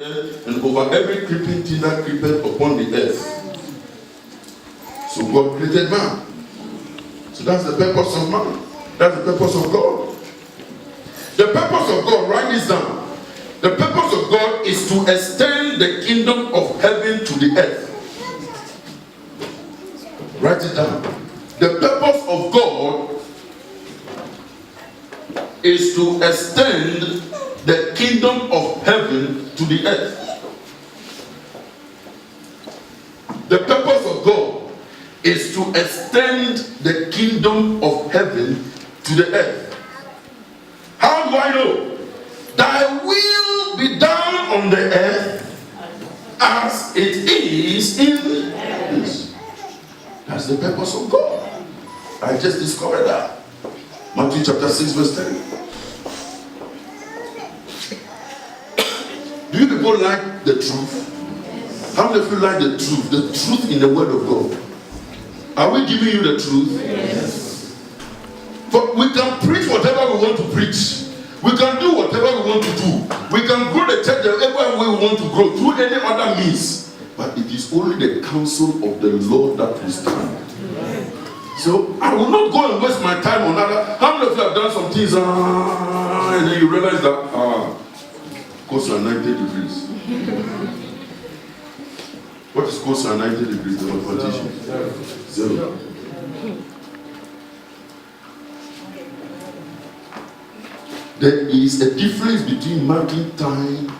earth and over every creeping thing that creepeth upon the earth. So God created man. So that's the purpose of man. That's the purpose of God. The purpose of God, write this down. The purpose of God is to extend the kingdom of heaven to the earth. Write it down. The purpose of God is to extend the kingdom of heaven to the earth. The purpose of God is to extend the kingdom of heaven to the earth. How do I know? Thy will be done on the earth as it is in heaven. That's the purpose of God. I just discovered that. Matthew chapter 6 verse 10. Do you people like the truth? How many of you like the truth? The truth in the word of God. Are we giving you the truth? Yes. But we can preach whatever we want to preach. We can do whatever we want to do. We can grow the church whatever way we want to grow through any other means. But it is only the counsel of the Lord that will stand. So I will not go and waste my time on other. How many of you have done some things and then you realize that close to 90 degrees. What is close to 90 degrees? The mathematician. Zero. There is a difference between marking time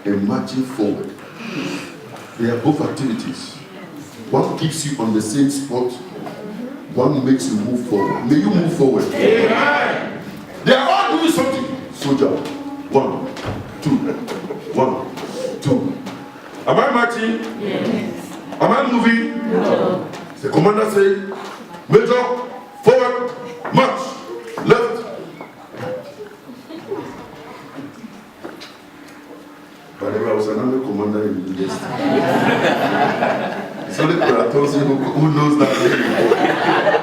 and marching forward. They are both activities. One keeps you on the same spot. One makes you move forward. May you move forward. Amen. They are all doing something. Soldier. 1, 2, 1, 2. Am I marching? Yes. Am I moving? No. The commander says, Major, forward, march, left. But I was another commander in the university. It's only Pratonsi who knows that name.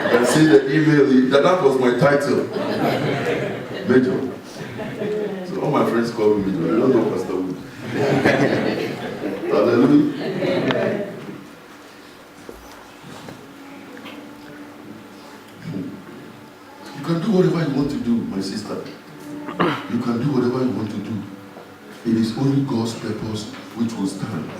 You can see the email, that was my title. Major. So all my friends call me Major. They don't know Pastor Wood. Hallelujah. You can do whatever you want to do, my sister. You can do whatever you want to do. It is only God's purpose which will stand.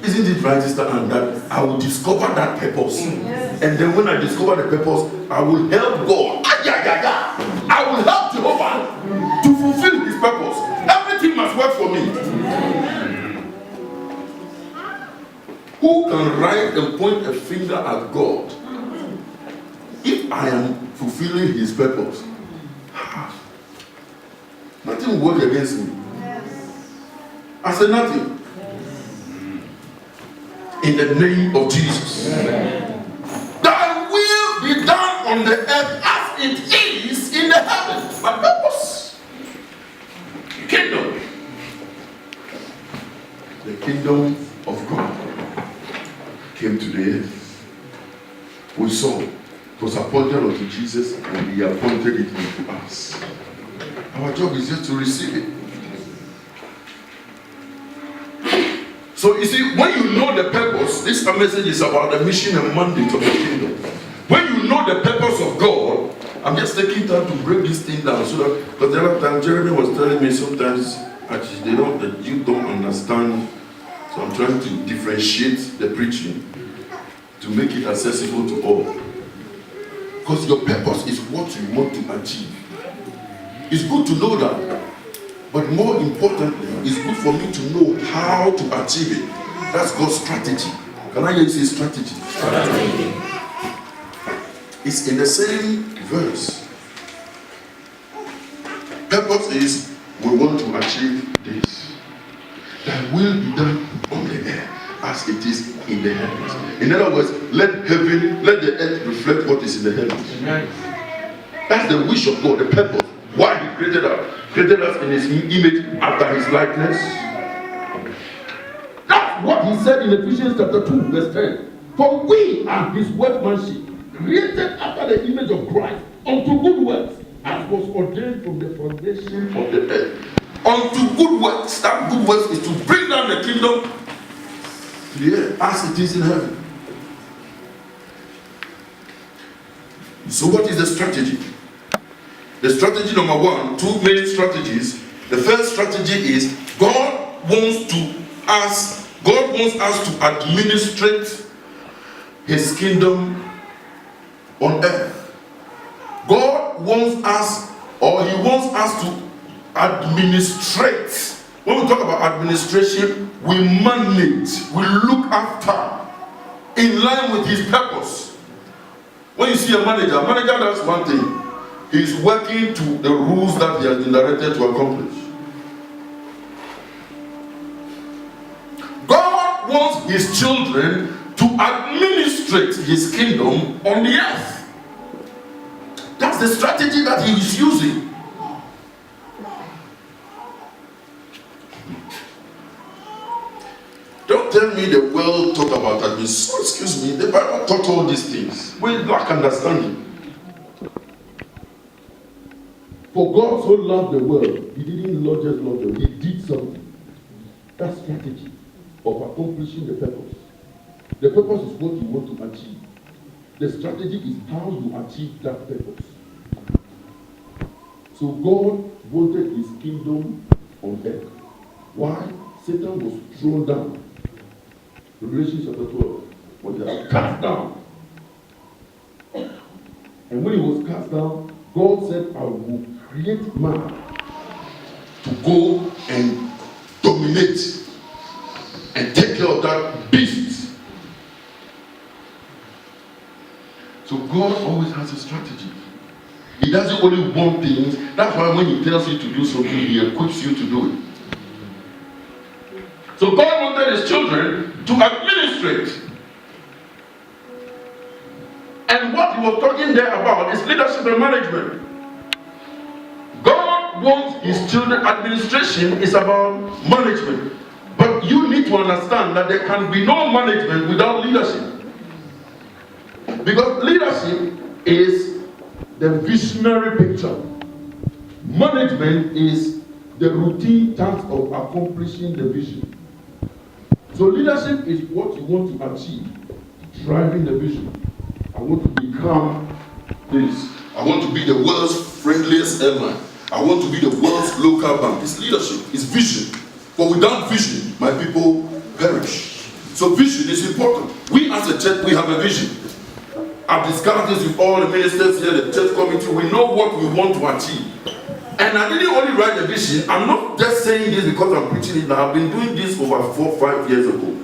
Isn't it right, Sister Anne, that I will discover that purpose? Yes. And then when I discover the purpose, I will help God. I will help Jehovah to fulfill his purpose. Everything must work for me. Who can write and point a finger at God if I am fulfilling his purpose? Nothing will work against me. I said nothing. In the name of Jesus. Thy will be done on the earth as it is in the heavens. My purpose. Kingdom. The kingdom of God came to the earth. We saw it was appointed unto Jesus and he appointed it unto us. Our job is just to receive it. So you see, when you know the purpose, this message is about the mission and mandate of the kingdom. When you know the purpose of God, I'm just taking time to break this thing down so that, because the other time Jeremy was telling me sometimes actually you don't understand. So I'm trying to differentiate the preaching to make it accessible to all. Because your purpose is what you want to achieve. It's good to know that. But more importantly, it's good for me to know how to achieve it. That's God's strategy. Can I hear you say strategy? Strategy. It's in the same verse. Purpose is we want to achieve this. That will be done on the earth as it is in the heavens. In other words, let the earth reflect what is in the heavens. That's the wish of God, the purpose. Why he created us. Created us in his image after his likeness. That's what he said in Ephesians chapter 2 verse 10. For we are his workmanship, created after the image of Christ, unto good works, as was ordained from the foundation of the earth. unto good works. That good works is to bring down the kingdom to the earth as it is in heaven. So what is the strategy? The strategy number one, two main strategies. The first strategy is God wants us to administrate his kingdom on earth. God wants us, or he wants us to administrate. When we talk about administration, we manage, we look after in line with his purpose. When you see a manager does one thing. He's working to the rules that he has been directed to accomplish. God wants his children to administrate his kingdom on the earth. That's the strategy that he is using. Don't tell me the world talk about administration. Excuse me, the Bible taught all these things. We lack understanding. For God so loved the world, he didn't just love them, he did something. That strategy of accomplishing the purpose. The purpose is what you want to achieve. The strategy is how you achieve that purpose. So God wanted his kingdom on earth. Why? Satan was thrown down. Revelation chapter 12. When he was cast down. And when he was cast down, God said, I will create man to go and dominate and take care of that beast. So God always has a strategy. He doesn't only want things. That's why when he tells you to do something, he equips you to do it. So God wanted his children to administrate. And what he was talking there about is leadership and management. God wants his children. Administration is about management. But you need to understand that there can be no management without leadership. Because leadership is the visionary picture. Management is the routine task of accomplishing the vision. So leadership is what you want to achieve, driving the vision. I want to become this. I want to be the world's friendliest airline. I want to be the world's local bank. It's leadership, it's vision. But without vision, my people perish. So vision is important. We as a church, we have a vision. I've discussed this with all the ministers here, the church committee. We know what we want to achieve. And I didn't only write the vision. I'm not just saying this because I'm preaching it. I've been doing this over 4-5 years ago.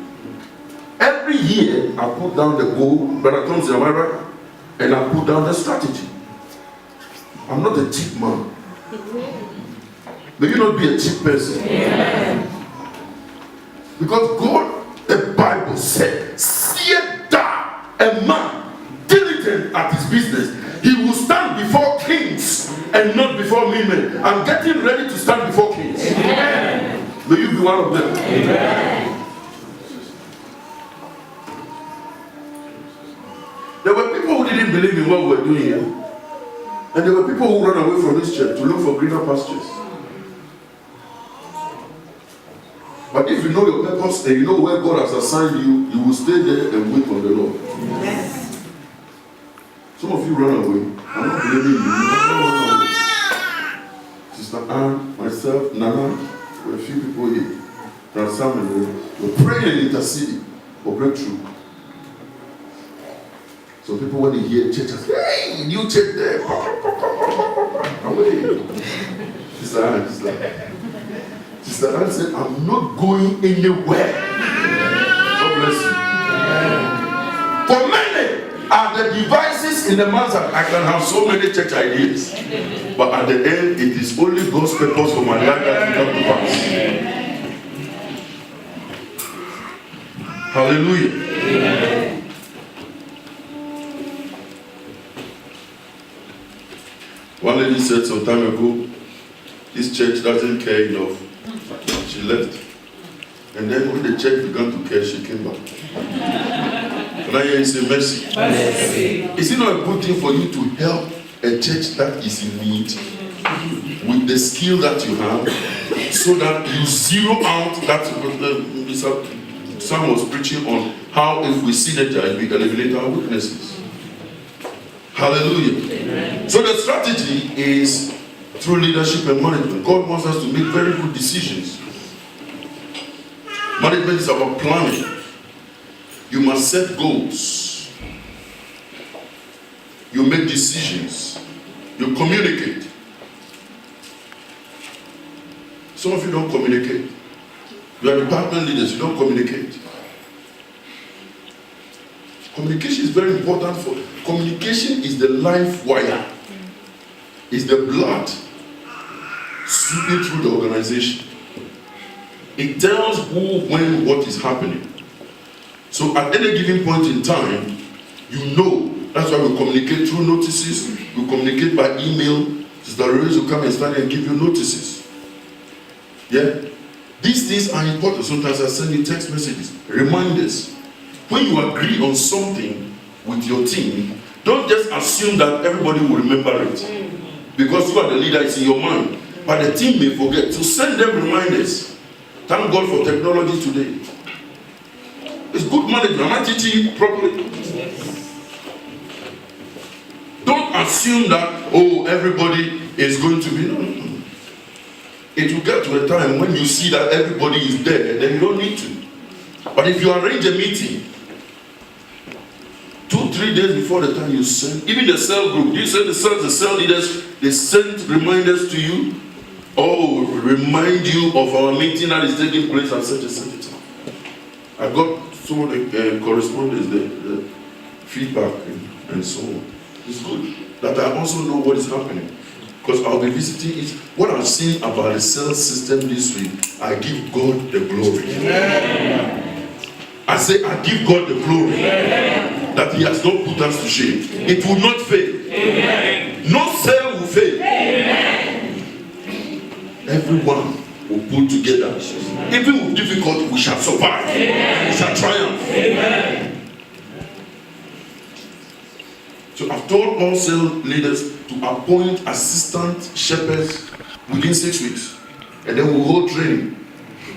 Every year, I put down the goal, Brother Thompson, am I right? And I put down the strategy. I'm not a cheap man. May you not be a cheap person. Yeah. Because God, the Bible said, seeth thou a man diligent at his business, he will stand before kings and not before men. I'm getting ready to stand before kings. Amen. May you be one of them. Amen. There were people who didn't believe in what we were doing here. And there were people who ran away from this church to look for greener pastures. But if you know your purpose and you know where God has assigned you, you will stay there and wait on the Lord. Yes. Some of you run away. I'm not blaming you. Run away. Sister Anne, myself, Nana, there were a few people here. Brother Sam and we're praying and interceding for breakthrough. So people, when they hear church, say, hey, new church there. Away. Sister Anne said, I'm not going anywhere. God bless you. For many are the devices in the man's hand. I can have so many church ideas. But at the end, it is only God's purpose for my life that will come to pass. Hallelujah. Amen. One lady said some time ago, this church doesn't care enough. She left. And then when the church began to care, she came back. Can I hear you say mercy? Mercy. Is it not a good thing for you to help a church that is in need? with the skill that you have, so that you zero out that. Sam was preaching on how if we synergize, we eliminate our weaknesses. Hallelujah. Amen. So the strategy is through leadership and management. God wants us to make very good decisions. Management is about planning. You must set goals. You make decisions. You communicate. Some of you don't communicate. You are department leaders, you don't communicate. Communication is very important for. Communication is the life wire. It's the blood sweeping through the organization. It tells who, when, what is happening. So at any given point in time, you know. That's why we communicate through notices. We communicate by email. Sister Rose will come and stand and give you notices. Yeah? These things are important. Sometimes I send you text messages, reminders. When you agree on something with your team, don't just assume that everybody will remember it. Because you are the leader, it's in your mind. But the team may forget. So send them reminders. Thank God for technology today. It's good management. Am I teaching you properly? Don't assume that, everybody is going to be. No. It will get to a time when you see that everybody is there, then you don't need to. But if you arrange a meeting 2-3 days before the time you send, even the cell group, you send the cell leaders, they send reminders to you, remind you of our meeting that is taking place at such a time. I got some of the correspondence, the feedback, and so on. It's good that I also know what is happening. Because I'll be visiting it. What I've seen about the cell system this week, I give God the glory. Amen. I say, I give God the glory. Amen. That He has not put us to shame. It will not fail. Amen. No cell will fail. Amen. Everyone will pull together. Even with difficulty, we shall survive. Amen. We shall triumph. Amen. So I've told all cell leaders to appoint assistant shepherds within 6 weeks. And then we'll hold training.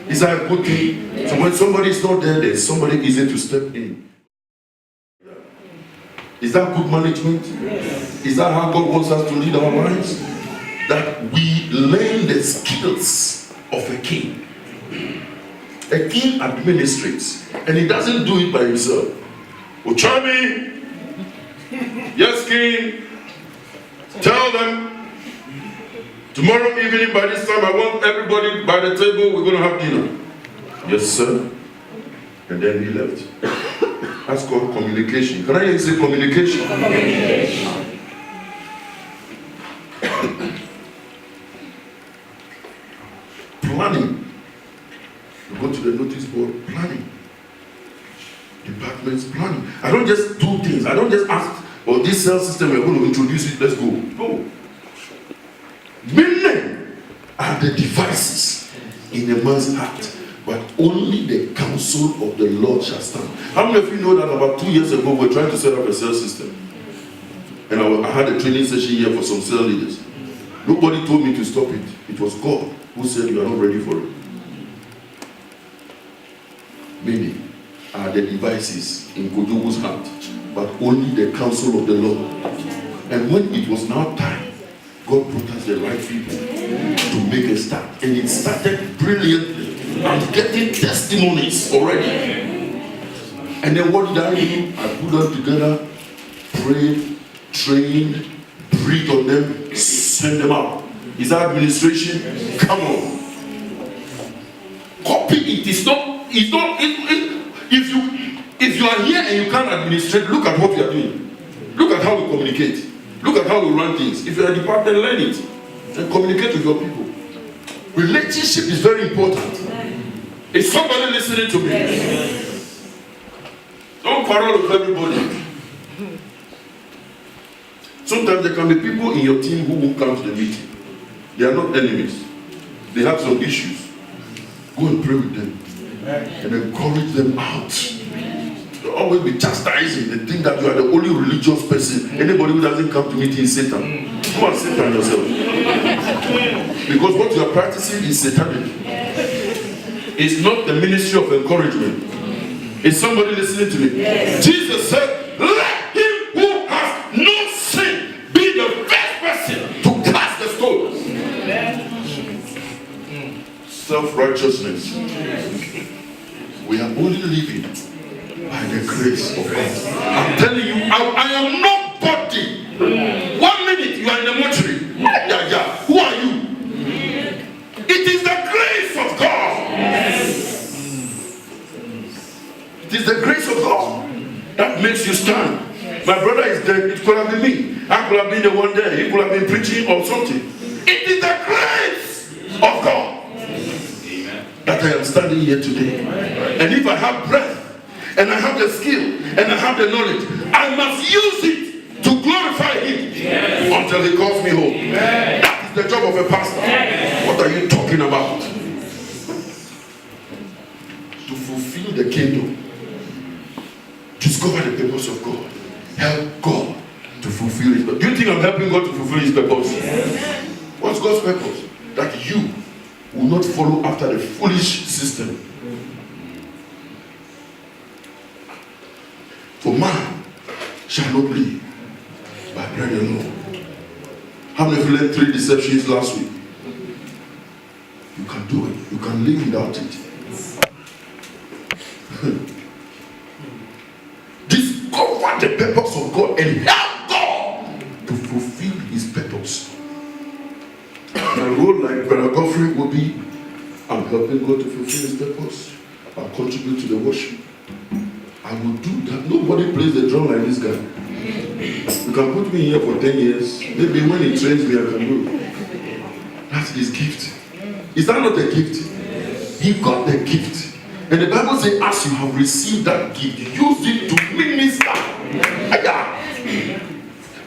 Is that a good thing? So when somebody is not there, there's somebody easy to step in. Is that good management? Yes. Is that how God wants us to lead our lives? That we learn the skills of a king. A king administrates, and he doesn't do it by himself. Uchami, yes, king. Tell them tomorrow evening by this time I want everybody by the table, we're going to have dinner. Yes, sir. And then he left. That's called communication. Can I hear you say communication? Communication. Planning. You go to the notice board, planning. Departments, planning. I don't just do things. I don't just ask, this cell system, we're going to introduce it, let's go. No. Men are the devices in a man's heart, but only the counsel of the Lord shall stand. How many of you know that about 2 years ago, we were trying to set up a cell system? And I had a training session here for some cell leaders. Nobody told me to stop it. It was God who said you are not ready for it. Many are the devices in Kojowo's heart, but only the counsel of the Lord. And when it was now time, God brought us the right people to make a start. And it started brilliantly. I'm getting testimonies already. And then what did I do? I put them together, prayed, trained, breathed on them, sent them out. Is that administration? Come on. Copy it. If you are here and you can't administrate, look at what we are doing. Look at how we communicate. Look at how we run things. If you're a department, learn it and communicate with your people. Relationship is very important. Is somebody listening to me? Yes. Don't quarrel with everybody. Sometimes there can be people in your team who won't come to the meeting. They are not enemies. They have some issues. Go and pray with them and encourage them out. You'll always be chastising. They think that you are the only religious person. Anybody who doesn't come to meeting is Satan. Go and sit on yourself. Because what you are practicing is satanic. It's not the ministry of encouragement. Is somebody listening to me? Yes. Jesus said, let him who has no sin be the first person to cast the stone. Self-righteousness. We are only living by the grace of God. I'm telling you, I am nobody. 1 minute you are in the mortuary. Who are you? It is the grace of God. It is the grace of God that makes you stand. My brother is dead. It could have been me. I could have been the one there. He could have been preaching or something. It is the grace of God that I am standing here today. And if I have breath, and I have the skill, and I have the knowledge, I must use it to glorify him until he calls me home. That is the job of a pastor. What are you talking about? To fulfill the kingdom. Discover the purpose of God. Help God to fulfill his purpose. Do you think I'm helping God to fulfill his purpose? What's God's purpose? That you will not follow after the foolish system. For man shall not live by bread alone. How many of you learned 3 deceptions last week? You can do it. You can live without it. Discover the purpose of God and help God to fulfill his purpose. My role, like Brother Godfrey, will be I'm helping God to fulfill his purpose. I'll contribute to the worship. I will do that. Nobody plays the drum like this guy. You can put me here for 10 years. Maybe when he trains me, I can do. That's his gift. Is that not a gift? He got the gift. And the Bible says, as you have received that gift, use it to minister.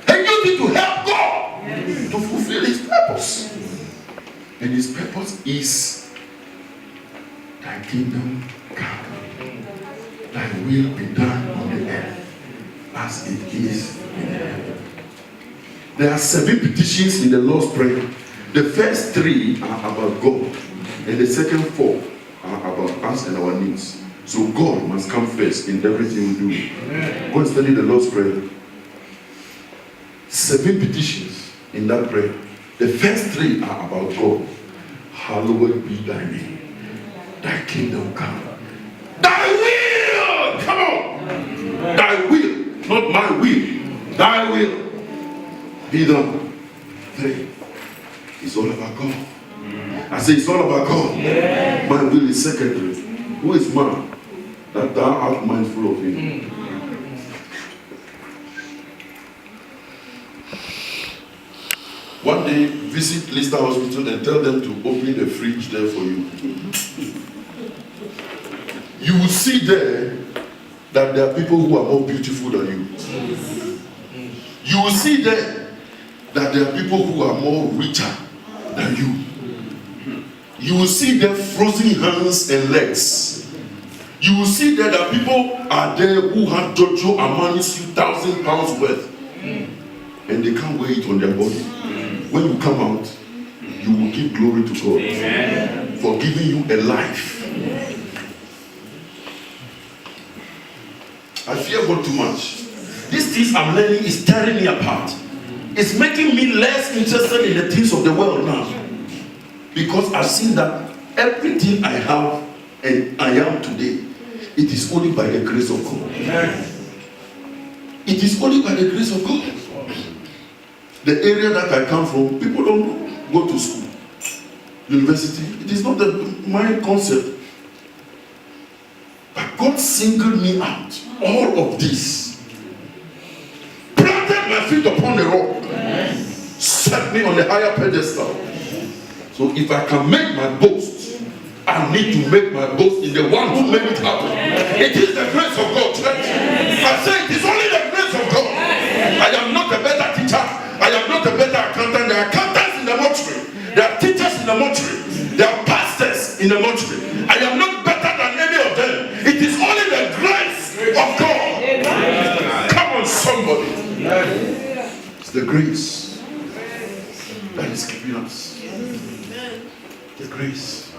And use it to help God to fulfill his purpose. And his purpose is thy kingdom come. Thy will be done on the earth as it is in heaven. There are 7 petitions in the Lord's Prayer. The first 3 are about God, and the second 4 are about us and our needs. So God must come first in everything we do. Go and study the Lord's Prayer. 7 petitions in that prayer. The first 3 are about God. Hallowed be thy name. Thy kingdom come. Thy will! Come on! Thy will, not my will. Thy will be done. 3. It's all about God. I say it's all about God. My will is secondary. Who is man that thou art mindful of him? One day, visit Lister Hospital and tell them to open the fridge there for you. You will see there that there are people who are more beautiful than you. You will see there that there are people who are more richer than you. You will see their frozen hands and legs. You will see that there are people are there who have Giorgio Armani's 1,000 pounds worth, and they can't wear it on their body. When you come out, you will give glory to God. Amen. For giving you a life. I fear God too much. These things I'm learning is tearing me apart. It's making me less interested in the things of the world now. Because I've seen that everything I have and I am today, it is only by the grace of God. Amen. It is only by the grace of God. The area that I come from, people don't go to school, university. It is not my concept. But God singled me out. All of this. Planted my feet upon the rock. Set me on a higher pedestal. So if I can make my boast, I need to make my boast in the one who made it happen. It is the grace of God, church. I say it is only the grace of God. I am not a better teacher. I am not a better accountant. There are accountants in the mortuary. There are teachers in the mortuary. There are pastors in the mortuary. I am not better than any of them. It is only the grace of God. Come on, somebody. It's the grace. The grace.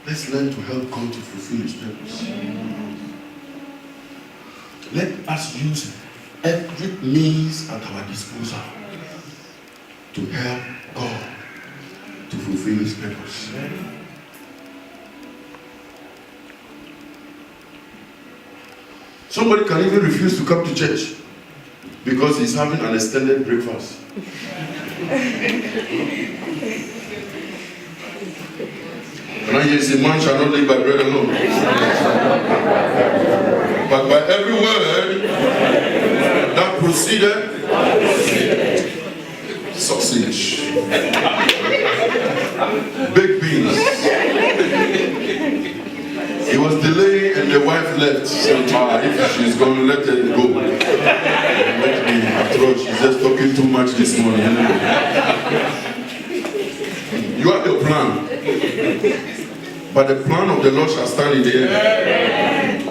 Let's learn to help God to fulfill His purpose. Let us use every means at our disposal to help God to fulfill His purpose. Somebody can even refuse to come to church because he's having an extended breakfast. And I hear say, man shall not live by bread alone, but by every word that proceeded. Sausage, baked beans. He was delaying and the wife left. She said, if she's going to let it go. Let me approach. She's just talking too much this morning. You have your plan. But the plan of the Lord shall stand in the end.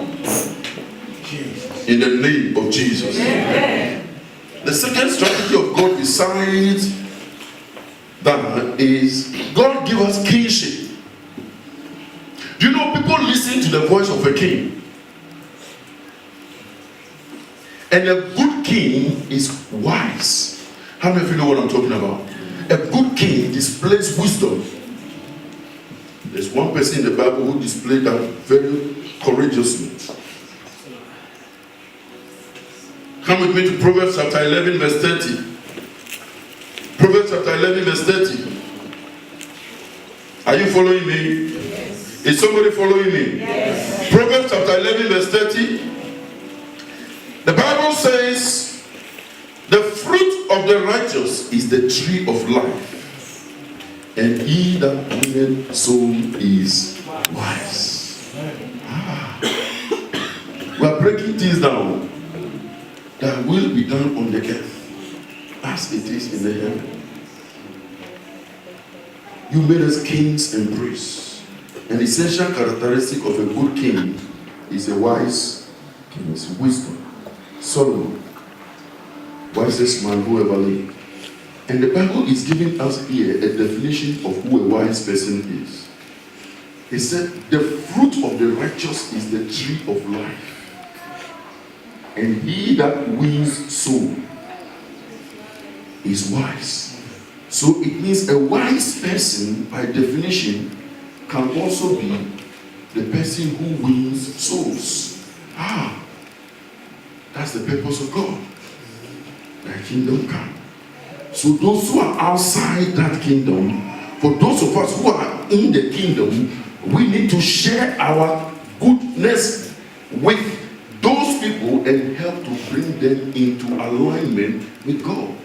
In the name of Jesus. The second strategy of God besides that is God give us kingship. Do you know people listen to the voice of a king? And a good king is wise. How many of you know what I'm talking about? A good king displays wisdom. There's one person in the Bible who displayed that very courageously. Come with me to Proverbs chapter 11 verse 30. Proverbs chapter 11 verse 30. Are you following me? Yes. Is somebody following me? Yes. Proverbs chapter 11 verse 30. The Bible says, the fruit of the righteous is the tree of life, and he that winneth soul is wise. We are breaking things down that will be done on the earth as it is in the heaven. You made us kings and priests. An essential characteristic of a good king is a wise king, is wisdom. Solomon, wisest man who ever lived. And the Bible is giving us here a definition of who a wise person is. He said, the fruit of the righteous is the tree of life, and he that wins soul is wise. So it means a wise person, by definition, can also be the person who wins souls. That's the purpose of God. Thy kingdom come. So those who are outside that kingdom, for those of us who are in the kingdom, we need to share our goodness with those people and help to bring them into alignment with God.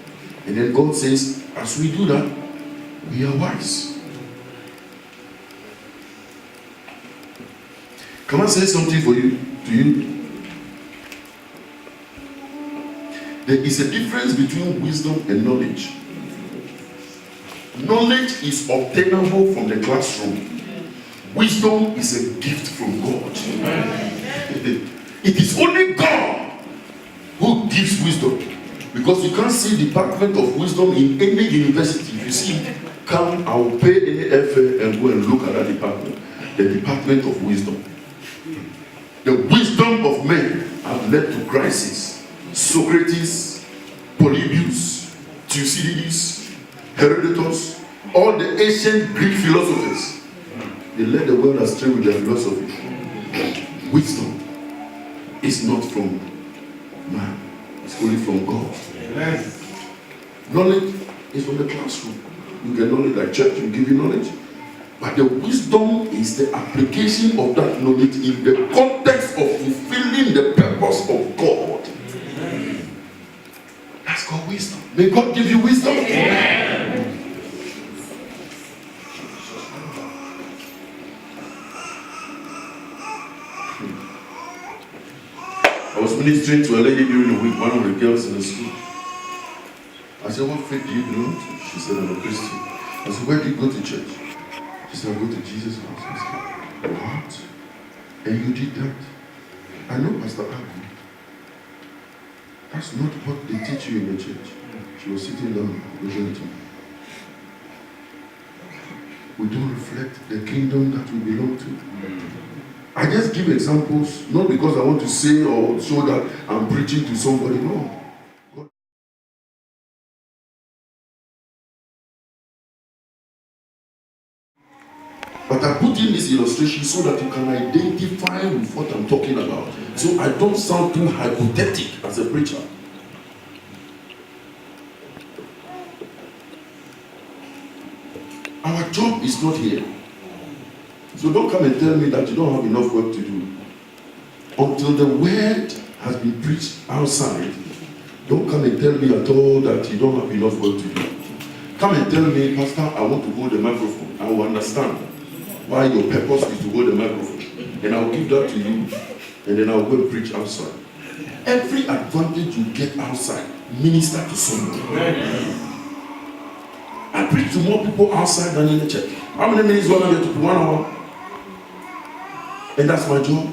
And then God says, as we do that, we are wise. Can I say something to you? There is a difference between wisdom and knowledge. Knowledge is obtainable from the classroom. Wisdom is a gift from God. It is only God who gives wisdom. Because you can't see department of wisdom in any university. If you see it, come, I will pay any effort and go and look at that department. The department of wisdom. The wisdom of men have led to crisis. Socrates, Polybius, Thucydides, Herodotus, all the ancient Greek philosophers, they led the world astray with their philosophy. Wisdom is not from man, it's only from God. Knowledge is from the classroom. You get knowledge, like church will give you knowledge. But the wisdom is the application of that knowledge in the context of fulfilling the purpose of God. That's called wisdom. May God give you wisdom. Amen. I was ministering to a lady during the week, one of the girls in the school. I said, what faith do you belong to? She said, I'm a Christian. I said, where do you go to church? She said, I go to Jesus' house. I said, what? And you did that? I know Pastor Agu. That's not what they teach you in the church. She was sitting down listening to me. we don't reflect the kingdom that we belong to. I just give examples, not because I want to say or show that I'm preaching to somebody. No. But I put in this illustration so that you can identify with what I'm talking about. So I don't sound too hypothetical as a preacher. Our job is not here. So don't come and tell me that you don't have enough work to do. Until the word has been preached outside, don't come and tell me at all that you don't have enough work to do. Come and tell me, Pastor, I want to hold the microphone. I will understand why your purpose is to hold the microphone. And I will give that to you, and then I will go and preach outside. Every advantage you get outside, minister to someone. I preach to more people outside than in the church. How many minutes do I get to 1 hour? And that's my job.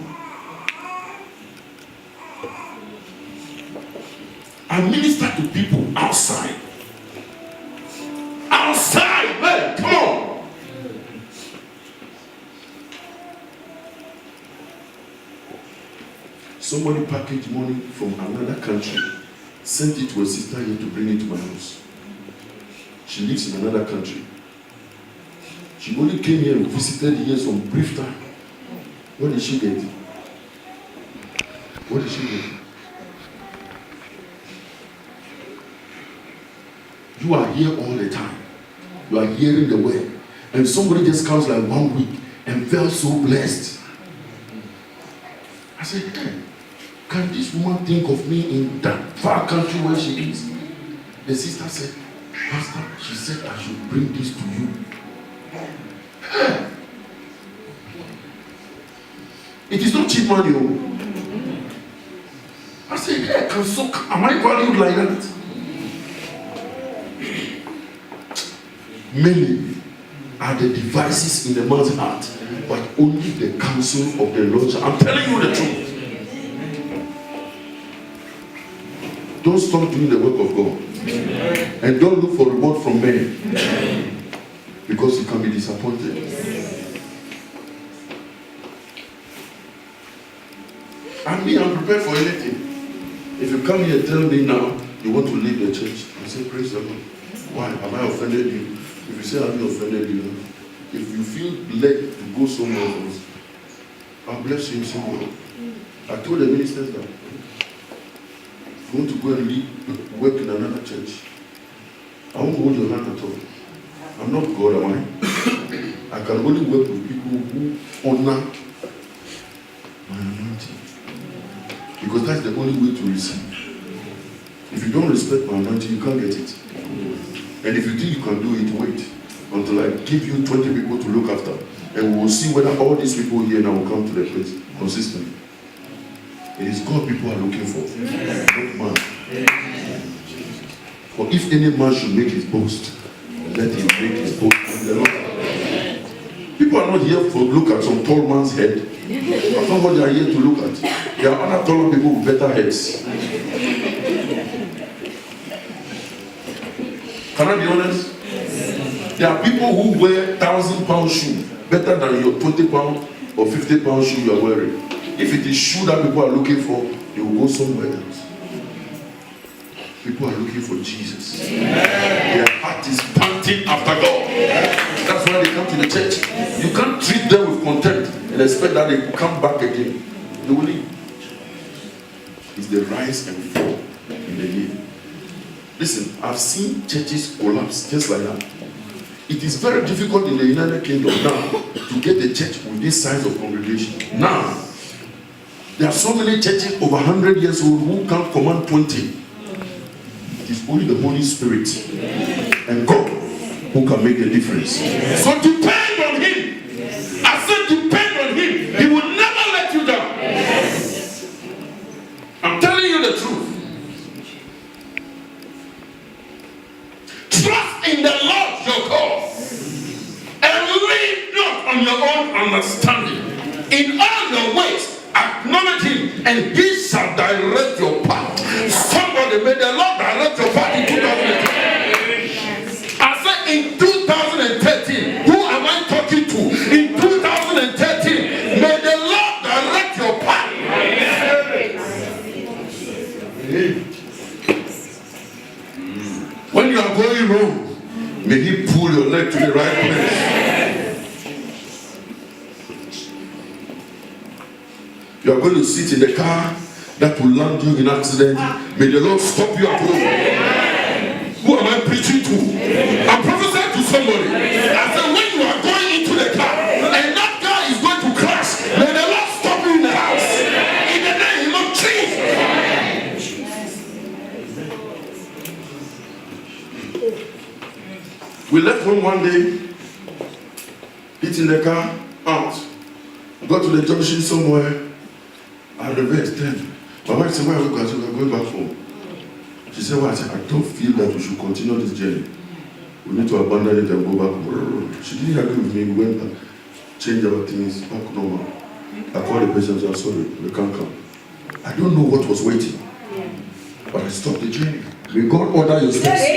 I minister to people outside. Outside, man, come on. Somebody packaged money from another country, sent it to a sister here to bring it to my house. She lives in another country. She only came here and visited here some brief time. What did she get? What did she get? You are here all the time. You are hearing the word. And somebody just comes like 1 week and felt so blessed. I said, hey, can this woman think of me in that far country where she is? The sister said, Pastor, she said I should bring this to you. Hey. It is not cheap money. I said, hey, am I valued like that? Many are the devices in the man's heart, but only the counsel of the Lord. I'm telling you the truth. Don't stop doing the work of God. And don't look for reward from men, because you can be disappointed. I'm prepared for anything. If you come here and tell me now you want to leave the church, I say, praise the Lord. Why? Have I offended you? If you say I haven't offended you, if you feel led to go somewhere else, I'll bless you somewhere. I told the ministers that if you want to go and work in another church, I won't hold your hand at all. I'm not God, am I? I can only work with people who honor my anointing. Because that's the only way to receive. If you don't respect my anointing, you can't get it. And if you think you can do it, wait until I give you 20 people to look after. And we will see whether all these people here now will come to the place consistently. It is God people are looking for, not man. For if any man should make his boast, let him make his boast in the Lord. People are not here to look at some tall man's head. That's not what they are here to look at. There are other taller people with better heads. Can I be honest? There are people who wear 1,000-pound shoe better than your 20-pound or 50-pound shoe you are wearing. If it is shoe that people are looking for, they will go somewhere else. People are looking for Jesus. Their heart is panting after God. That's why they come to the church. You can't treat them with contempt and expect that they will come back again. They will leave. It's the rise and fall in the year. Listen, I've seen churches collapse just like that. It is very difficult in the United Kingdom now to get a church with this size of congregation. Now, there are so many churches over 100 years old who can't command 20. It is only the Holy Spirit and God who can make the difference. So depend on Him. I said depend on Him. He will never let you down. I'm telling you the truth. Trust in the Lord your God and lean not on your own understanding. In all your ways acknowledge Him and He shall direct your path. Somebody may the Lord direct your path in 2013. I said in 2013, who am I You are going to sit in the car that will land you in accident. May the Lord stop you at home. Who am I preaching to? I'm prophesying to somebody. I said, when you are going into the car and that car is going to crash, may the Lord stop you in the house. In the name of Jesus. We left home one day, hit in the car, out. Got to the junction somewhere. I reversed then. My wife said, why are we going? So we're going back home. She said, well, I said, I don't feel that we should continue this journey. We need to abandon it and go back home. She didn't agree with me. We went back, changed our things, back normal. I called the patient and said, sorry, we can't come. I don't know what was waiting. But I stopped the journey. May God order your steps.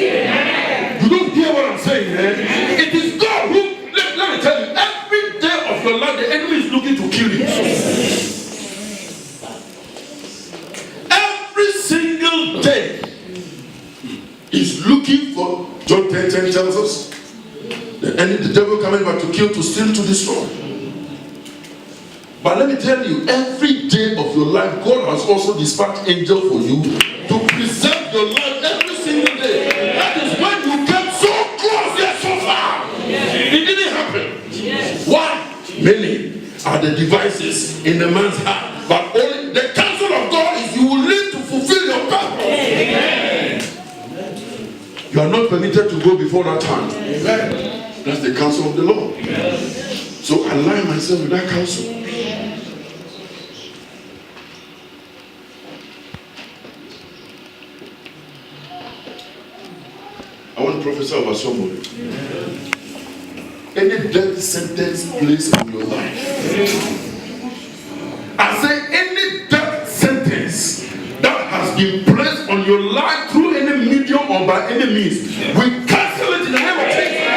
You don't hear what I'm saying, man? It is God who, let me tell you, every day of your life, the enemy is looking to kill you. Every single day is looking for, John 10:10 tells us, the devil coming back to kill, to steal, to destroy. But let me tell you, every day of your life, God has also dispatched angels for you to preserve your life every single day. That is when you get so close yet so far. It didn't happen. Why? Many are the devices in the man's heart, but only the counsel of God is you will live to fulfill your purpose. You are not permitted to go before that time. That's the counsel of the Lord. So align myself with that counsel. I want to prophesy over somebody. Any death sentence placed on your life. I say any death sentence that has been placed on your life through any medium or by any means, we cancel it in the name of Jesus.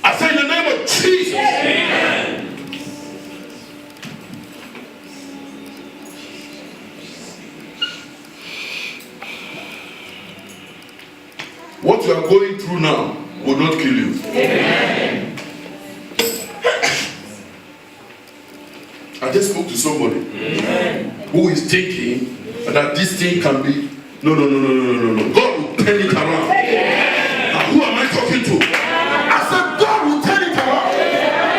I say in the name of Jesus. Amen. What you are going through now will not kill you. Amen. I just spoke to somebody who is thinking that this thing can be no. God will turn it around. And who am I talking to? I said God will turn it around.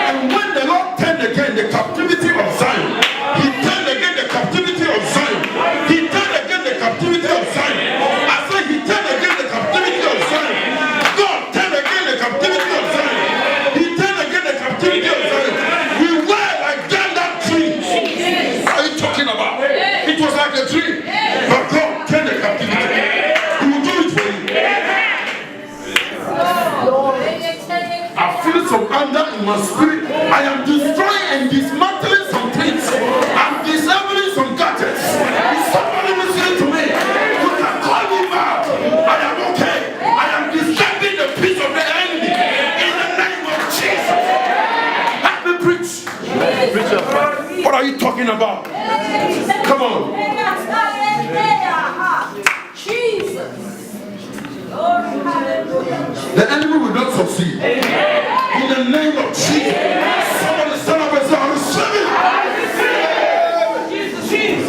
And when the Lord turned again the captivity of Zion, He turned again the captivity of Zion. He turned again the captivity of Zion. I said He turned again the captivity of Zion. God turned again the captivity of Zion. He turned again the captivity of Zion. We were like that tree. What are you talking about? It was like a tree. But God turned the captivity. He will do it for you. I feel some anger in my spirit. I am destroying and dismantling some things. I'm disabling some gadgets. Is somebody listening to me? You can call me back. I am okay. I am disturbing the peace of the enemy. In the name of Jesus. Let me preach. What are you talking about? Come on. The enemy will not succeed. In the name of Jesus. Somebody stand up and say, I receive it.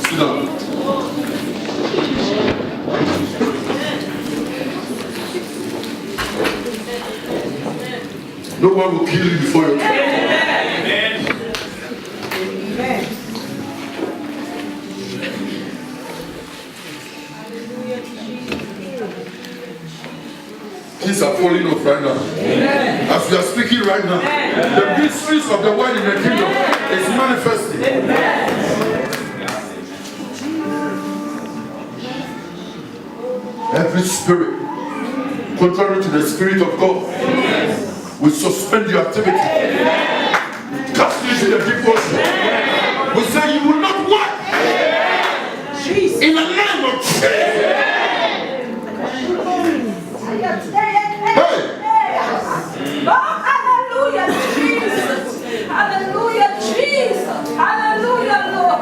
Sit down. No one will kill you before your time. Things are falling off right now. As we are speaking right now, the mysteries of the word in the kingdom is manifesting. Every spirit contrary to the Spirit of God, we suspend your activity. Cast you to the deep ocean. We say you will not work. In the name of Jesus. Oh, hallelujah, Jesus. Hallelujah, Jesus. Hallelujah, Lord.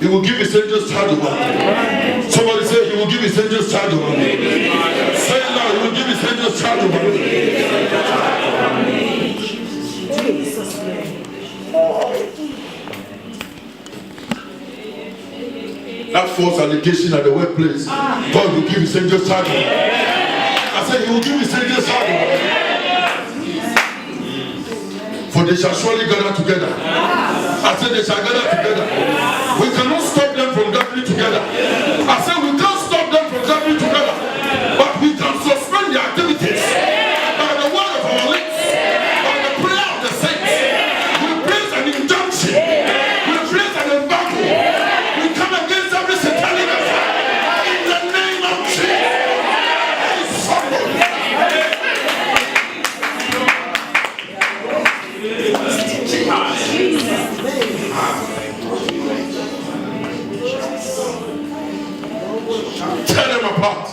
He will give his angels charge over me. Somebody say, he will give his angels charge over me. Say it now, he will give his angels charge over me. That false allegation at the workplace, God will give his angels charge over me. I said, he will give his angels charge over me. For they shall surely gather together. I said they shall gather together. We cannot stop them from gathering together. I said we can't stop them from gathering together. But we can suspend their activities by the word of our lips, by the prayer of the saints. We place an injunction. We place an embargo. We come against every satanic attack in the name of Jesus. Tear them apart.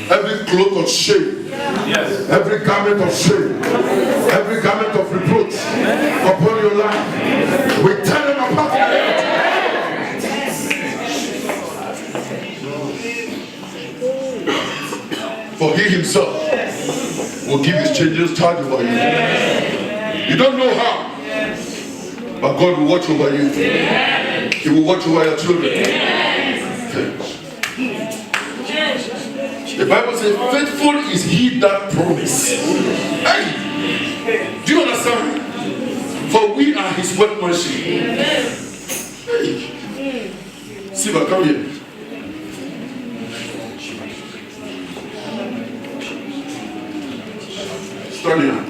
Every cloak of shame, every garment of shame, every garment of reproach upon your life, we tear them apart. For he himself will give his angels charge over you. You don't know how, but God will watch over you. He will watch over your children. The Bible says, faithful is he that promised. Hey, do you understand? For we are his workmanship. Hey, Siva, come here. Stand here.